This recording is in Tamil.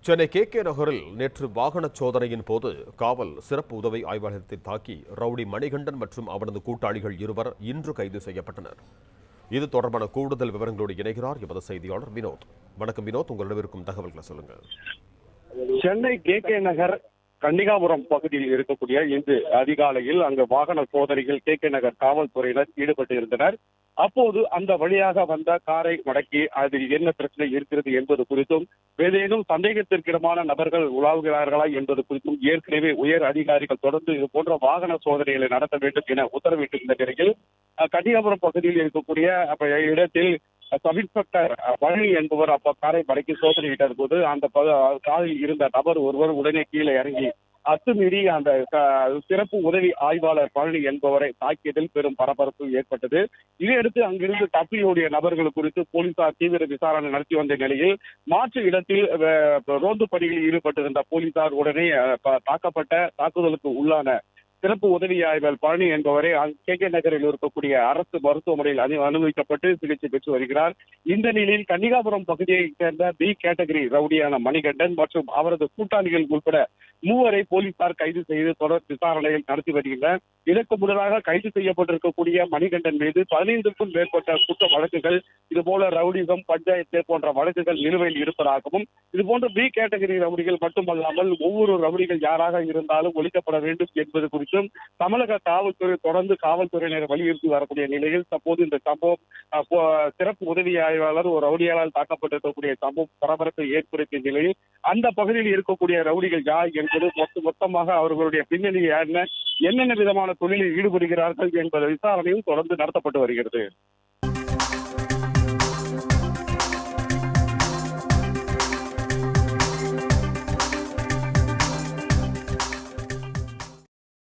சென்னை கே நகரில் நேற்று வாகன சோதனையின் போது காவல் சிறப்பு உதவி ஆய்வாளரை தாக்கி ரவுடி மணிகண்டன் மற்றும் அவனது கூட்டாளிகள் இருவர் இன்று கைது செய்யப்பட்டனர். இது தொடர்பான கூடுதல் விவரங்களோடு இணைகிறார் எமது செய்தியாளர் வினோத். வணக்கம் வினோத், உங்களிடம் இருக்கும் தகவல்களை சொல்லுங்க. சென்னை கே நகர் கன்னிகாபுரம் பகுதியில் இருக்கக்கூடிய இன்று அதிகாலையில் அங்கு வாகன சோதனையில் கே நகர் காவல்துறையினர் ஈடுபட்டு இருந்தனர். அப்போது அந்த வழியாக வந்த காரை மடக்கி அதில் என்ன பிரச்சனை இருக்கிறது என்பது குறித்தும் ஏதேனும் சந்தேகத்திற்கிடமான நபர்கள் உலாவுகிறார்களா என்பது குறித்தும் ஏற்கனவே உயர் அதிகாரிகள் தொடர்ந்து இது போன்ற வாகன சோதனைகளை நடத்த வேண்டும் என உத்தரவிட்டிருந்த நிலையில் கன்னிகாபுரம் பகுதியில் இருக்கக்கூடிய இடத்தில் சப் இன்ஸ்பெக்டர் பழனி என்பவர் அப்ப காரை மடக்கி சோதனையிட்ட போது அந்த காரில் இருந்த நபர் ஒருவர் உடனே கீழே இறங்கி அத்துமீறி அந்த சிறப்பு உதவி ஆய்வாளர் பழனி என்பவரை தாக்கியதில் பெரும் பரபரப்பு ஏற்பட்டது. இதையடுத்து அங்கிருந்து தப்பியோடிய நபர்கள் குறித்து போலீசார் தீவிர விசாரணை நடத்தி வந்த நிலையில் மாற்று இடத்தில் ரோந்து பணியில் ஈடுபட்டிருந்த போலீசார் உடனே தாக்குதலுக்கு உள்ளான சிறப்பு உதவி ஆய்வாளர் பழனி என்பவரை கே நகரில் இருக்கக்கூடிய அரசு மருத்துவமனையில் அனுமதிக்கப்பட்டு சிகிச்சை பெற்று வருகிறார். இந்த நிலையில் கன்னிகாபுரம் பகுதியைச் சேர்ந்த பி கேட்டகரி ரவுடியான மணிகண்டன் மற்றும் அவரது கூட்டாளிகள் உட்பட மூவரை போலீசார் கைது செய்து தொடர் விசாரணைகள் நடத்தி வருகின்றனர். இதற்கு முன்னதாக கைது செய்யப்பட்டிருக்கக்கூடிய மணிகண்டன் மீது 15க்கும் மேற்பட்ட குற்ற வழக்குகள், இதுபோல ரவுடிசம், பஞ்சாயத்து போன்ற வழக்குகள் நிலுவையில் இருப்பதாகவும், இதுபோன்ற பி கேட்டகரி ரவுடிகள் மட்டுமல்லாமல் ஒவ்வொரு ரவுடிகள் யாராக இருந்தாலும் ஒழிக்கப்பட வேண்டும் என்பது குறித்தும் தமிழக காவல்துறை தொடர்ந்து காவல்துறையினர் வலியுறுத்தி வரக்கூடிய நிலையில் தற்போது இந்த சம்பவம் சிறப்பு உதவி ஆய்வாளர் ஒரு ரவுடியால் தாக்கப்பட்டிருக்கக்கூடிய சம்பவம் பரபரப்பை ஏற்படுத்திய நிலையில் அந்த பகுதியில் இருக்கக்கூடிய ரவுடிகள் யார் என்பது மொத்தமாக அவர்களுடைய பின்னணி என்னென்ன விதமான தொழிலில் ஈடுபடுகிறார்கள் என்பது விசாரணையும் தொடர்ந்து நடத்தப்பட்டு வருகிறது.